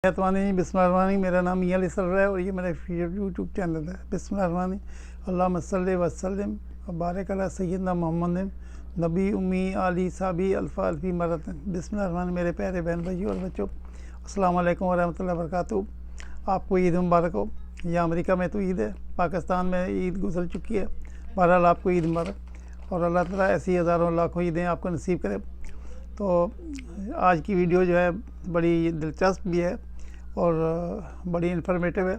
रहमानी बिस्मिल्लाहिर्रहमानिर्रहीम। मेरा नाम मियां अली सल्लल्लाहु है और ये मेरा यूट्यूब चैनल है। बिस्मिल्लाहिर्रहमानिर्रहीम। अल्लाहुम्मा सल्लि व सल्लिम व बारिक अला सय्यिदना मुहम्मदिन नबी उम्मी आली साबी अल्फ़ा अल्फ़ी मरतन। बिस्मिल्लाहिर्रहमानिर्रहीम। मेरे प्यारे बहन भाइयों और बच्चों, अस्सलाम वालेकुम व रहमतुल्लाहि व बरकातुहू। आपको ईद मुबारक हो। यहाँ अमेरिका में तो ईद है, पाकिस्तान में ईद गुजर चुकी है। बहरहाल आपको ईद मुबारक और अल्लाह ताला ऐसी हज़ारों लाखों ईदें आपको नसीब करे। तो आज की वीडियो जो है बड़ी दिलचस्प भी है और बड़ी इन्फॉर्मेटिव है,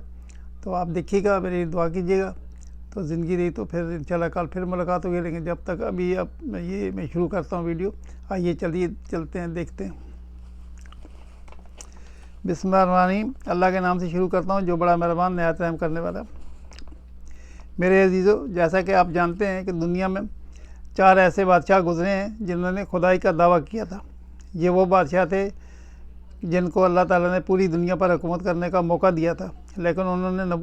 तो आप देखिएगा, मेरी दुआ कीजिएगा। तो ज़िंदगी रही तो फिर इंशाल्लाह कल फिर मुलाकात होगी, लेकिन जब तक अभी अब मैं शुरू करता हूँ वीडियो। आइए चलते हैं, देखते हैं। बिस्मिल्लाहिर्रहमानिर्रहीम। अल्लाह के नाम से शुरू करता हूँ जो बड़ा मेहरबान निहायत रहम करने वाला। मेरे अजीज़ों, जैसा कि आप जानते हैं कि दुनिया में 4 ऐसे बादशाह गुजरे हैं जिन्होंने खुदाई का दावा किया था। ये वो बादशाह थे जिनको अल्लाह ताला ने पूरी दुनिया पर हुकूमत करने का मौका दिया था, लेकिन उन्होंने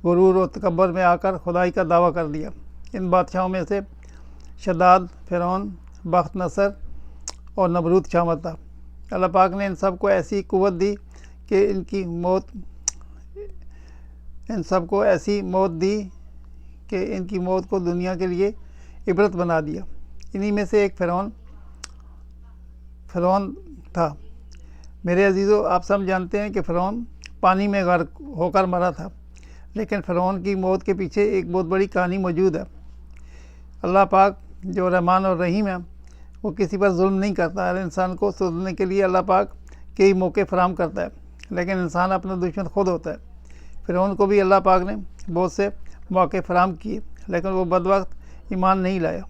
गुरूर और तकब्बर में आकर खुदाई का दावा कर दिया। इन बादशाहों में से शद्दाद, फ़िरौन, बख्त नसर और नमरूद शामिल था। अल्लाह पाक ने इन सब को ऐसी कुव्वत दी कि इनकी मौत को दुनिया के लिए इबरत बना दिया। इन्हीं में से एक फ़िरौन था। मेरे अजीज़ों, आप सब जानते हैं कि फ़िरौन पानी में गर्क होकर मरा था, लेकिन फ़िरौन की मौत के पीछे एक बहुत बड़ी कहानी मौजूद है। अल्लाह पाक जो रहमान और रहीम है, वो किसी पर जुल्म नहीं करता। हर इंसान को सुधरने के लिए अल्लाह पाक कई मौके फराहम करता है, लेकिन इंसान अपना दुश्मन खुद होता है। फ़िरौन को भी अल्लाह पाक ने बहुत से मौके फराहम किए, लेकिन वो बदबख्त ईमान नहीं लाया।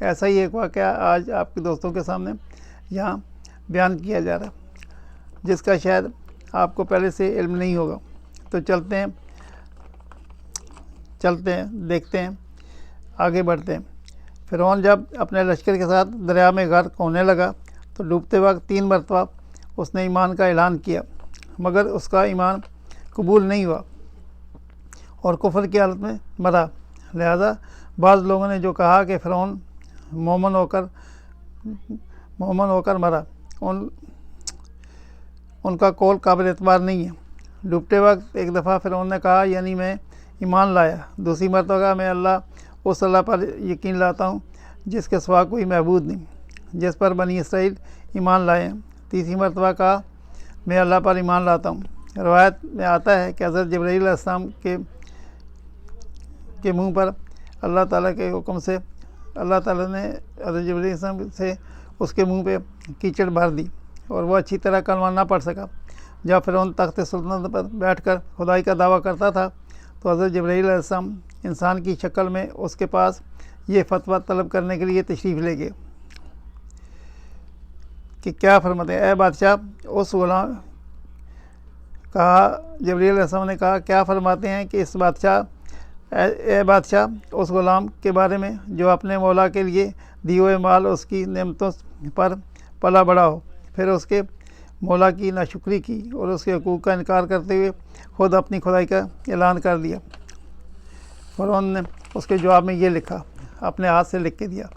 ऐसा ही एक वाक़या आज आपके दोस्तों के सामने यहाँ बयान किया जा रहा है, जिसका शायद आपको पहले से इल्म नहीं होगा। तो चलते हैं, देखते हैं, आगे बढ़ते हैं। फ़िरौन जब अपने लश्कर के साथ दरिया में गर्क होने लगा तो डूबते वक्त 3 मरतबा उसने ईमान का ऐलान किया, मगर उसका ईमान कबूल नहीं हुआ और कुफ्र की हालत में मरा। लिहाजा बाज़ लोगों ने जो कहा कि फ़िरौन मोमन होकर मरा, उनका कौल काबिल एतबार नहीं है। डूबते वक्त एक दफ़ा फ़िरौन ने कहा, यानी मैं ईमान लाया। दूसरी मरतबा मैं उस अल्लाह पर यकीन लाता हूँ जिसके सिवा कोई महबूद नहीं, जिस पर बनी इसराइल ईमान लाए हैं। तीसरी मरतबा कहा, मैं अल्लाह पर ईमान लाता हूँ। रवायत में आता है कि हज़रत जिब्राईल अलैहिस्सलाम के मुँह पर अल्लाह ताला के हुक्म से अल्लाह ताला ने हज़रत जिब्राईल अलैहिस्सलाम से उसके मुँह पे कीचड़ भर दी और वह अच्छी तरह कलमा ना पढ़ सका। जब फ़िरौन तख्त सुल्तानत पर बैठकर खुदाई का दावा करता था तो हज़रत जिब्राईल अलैहिस्सलाम इंसान की शक्ल में उसके पास ये फतवा तलब करने के लिए तशरीफ़ ले गए कि क्या फरमाते हैं, ए बादशाह उस गुलाम जिब्राईल अलैहिस्सलाम ने कहा, क्या फरमाते हैं कि इस बादशाह उस गुलाम के बारे में जो अपने मौला के लिए दिए हुए माल उसकी नेमतों पर पला बड़ा हो, फिर उसके मौला की नाशुक्री की और उसके हकूक़ का इनकार करते हुए खुद अपनी खुदाई का ऐलान कर दिया। फ़िरौन ने उसके जवाब में ये लिखा, अपने हाथ से लिख के दिया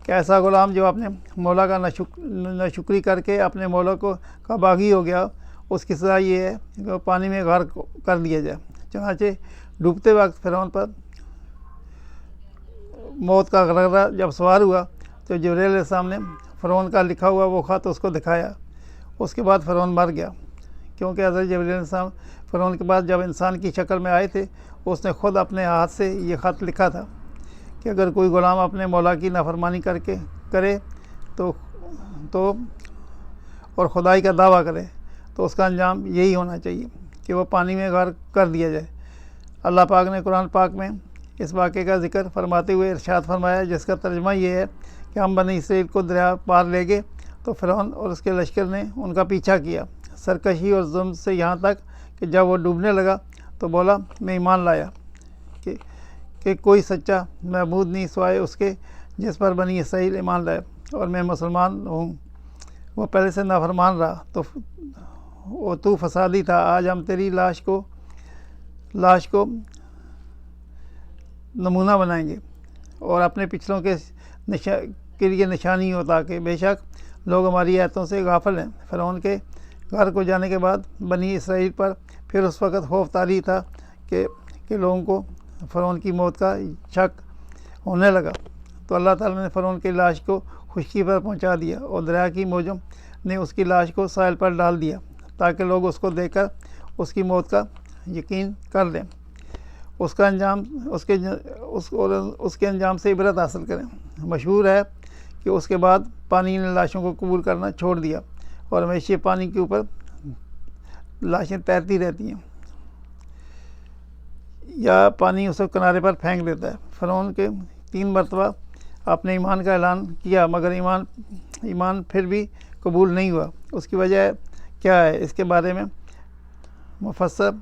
कि ऐसा गुलाम जो अपने मौला का नाशुक्री करके अपने मौला का बागी हो गया, उसकी सज़ा ये है कि वो पानी में गर्क कर दिया जाए। चुनांचे डूबते वक्त फ़िरौन पर मौत का गरगरा जब सवार हुआ तो जिब्राईल अलैहिस्सलाम ने फ़िरौन का लिखा हुआ वो ख़त उसको दिखाया। उसके बाद फ़िरौन मर गया, क्योंकि हज़रत जिब्राईल अलैहिस्सलाम फ़िरौन के पास जब इंसान की शक्ल में आए थे, उसने ख़ुद अपने हाथ से ये ख़त लिखा था कि अगर कोई ग़ुलाम अपने मौला की नाफरमानी करे तो और खुदाई का दावा करे तो उसका अंजाम यही होना चाहिए कि वो पानी में गर्क कर दिया जाए। अल्लाह पाक ने कुरान पाक में इस वाक़े का ज़िक्र फरमाते हुए इरशाद फरमाया, जिसका तर्जुमा ये है कि हम बनी इसराइल को दरिया पार ले गए तो फ़िरौन और उसके लश्कर ने उनका पीछा किया सरकशी और जुल्म से, यहाँ तक कि जब वो डूबने लगा तो बोला, मैं ईमान लाया कि कोई सच्चा महबूद नहीं सिवाय उसके जिस पर बनी इसराइल ईमान लाए और मैं मुसलमान हूँ। वो पहले से नाफरमान रहा तो वो तू फसादी था। आज हम तेरी लाश को नमूना बनाएंगे और अपने पिछलों के लिए निशानी हो, ताकि बेशक लोग हमारी आयतों से गाफिल हैं। फ़िरौन के घर को जाने के बाद बनी इसराइल पर फिर उस वक़्त खौफ तारी था कि लोगों को फ़िरौन की मौत का शक होने लगा। तो अल्लाह ताला ने फ़िरौन की लाश को खुशकी पर पहुंचा दिया और दरिया की मौजों ने उसकी लाश को साहिल पर डाल दिया ताकि लोग उसको देखकर उसकी मौत का यकीन कर लें, उसका अंजाम उसके अंजाम से इबरत हासिल करें। मशहूर है कि उसके बाद पानी ने लाशों को कबूल करना छोड़ दिया और हमेशा पानी के ऊपर लाशें तैरती रहती हैं या पानी उसको किनारे पर फेंक देता है। फ़िरौन के 3 मरतबा अपने ईमान का ऐलान किया मगर ईमान फिर भी कबूल नहीं हुआ। उसकी वजह क्या है, इसके बारे में मुफस्सर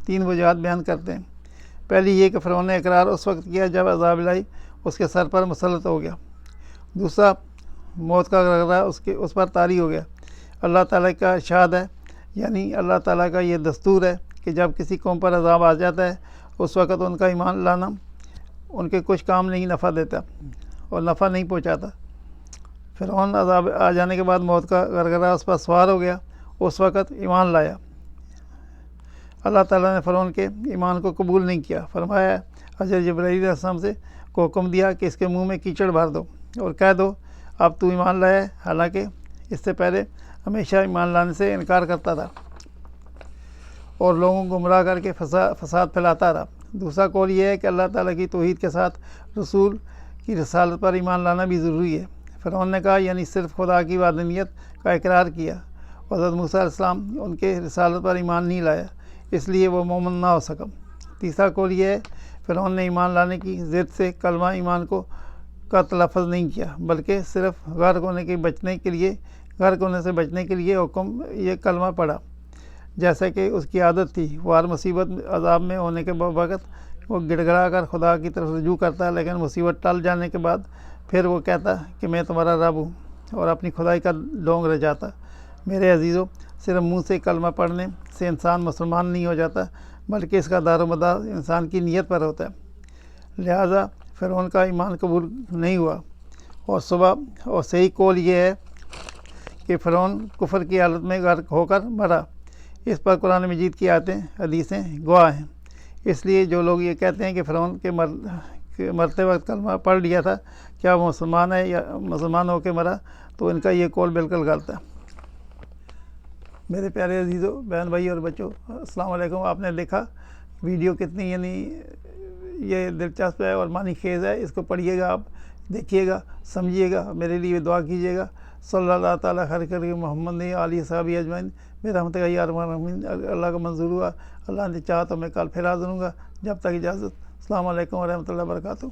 3 वजूहात बयान करते हैं। पहली ये कि फ़िरौन ने इकरार उस वक्त किया जब अज़ाब इलाही उसके सर पर मुसल्लत हो गया। दूसरा, मौत का गरगरा उस पर तारी हो गया। अल्लाह ताला का इरशाद है, यानी अल्लाह ताला का ये दस्तूर है कि जब किसी कौम पर अज़ाब आ जाता है उस वक़्त उनका ईमान लाना उनके कुछ काम नहीं नफ़ा देता और नफ़ा नहीं पहुँचाता। फ़िरौन अज़ाब आ जाने के बाद मौत का गरगरा उस पर सवार हो गया, उस वक़्त ईमान लाया। अल्लाह ताला ने फ़िरौन के ईमान को कबूल नहीं किया। फरमाया हज़रत जिब्राईल अलैहिस्सलाम से को हुक्म दिया कि इसके मुँह में कीचड़ भर दो और कह दो अब तू ईमान लाया है, हालांकि इससे पहले हमेशा ईमान लाने से इनकार करता था और लोगों को गुमराह करके फसाद फैलाता रहा। दूसरा कौल यह है कि अल्लाह ताला की तौहीद के साथ रसूल की रसालत पर ईमान लाना भी ज़रूरी है। फ़िरौन ने कहा, यानी सिर्फ खुदा की वादनियत का इकरार किया। हज़रत मूसा अलैहिस्सलाम उनके रसालत पर ईमान नहीं लाया, इसलिए वो मोमिन ना हो सका। तीसरा कौल यह है, फ़िरौन ने ईमान लाने की ज़िद से कलमा ईमान का तलफ़्फ़ुज़ नहीं किया, बल्कि सिर्फ गर्क होने से बचने के लिए हुक्म ये कलमा पढ़ा, जैसे कि उसकी आदत थी। वो हर मुसीबत अज़ाब में होने के वक़्त वो गिड़गिड़ा कर खुदा की तरफ रुजू करता, लेकिन मुसीबत टल जाने के बाद फिर वो कहता कि मैं तुम्हारा रब हूँ और अपनी खुदाई का ढोंग रह जाता। मेरे अजीज़ों, सिर्फ मुँह से कलमा पढ़ने से इंसान मुसलमान नहीं हो जाता, बल्कि इसका दारोमदार इंसान की नीयत पर होता है। लिहाजा फ़िरौन का ईमान कबूल नहीं हुआ। और सही कौल ये है कि फ़िरौन कुफर की हालत में गर्क होकर मरा। इस पर कुरान मजीद की आयतें हदीसें गवाह हैं। इसलिए जो लोग ये कहते हैं कि फ़िरौन के मरते वक्त कलमा पढ़ लिया था, क्या वो मुसलमान है या मुसलमान होकर मरा, तो इनका ये कौल बिल्कुल गलत है। मेरे प्यारे अजीज़ों, बहन भाई और बच्चों, अस्सलाम वालेकुम। आपने देखा वीडियो कितनी यानी ये दिलचस्प है और मानी खेज़ है। इसको पढ़िएगा, आप देखिएगा, समझिएगा, मेरे लिए दुआ कीजिएगा। सल्लल्लाहु ताला खैर मोहम्मद आली साहबी अजमैन बेरहमत का यार रहमीन। अल्लाह का मंजूर हुआ, अल्लाह ने चाहा तो मैं कल फिर हाज़िर हूँगा। जब तक इजाज़त, अस्सलाम वालेकुम व रहमतुल्लाहि व बरकातुहू।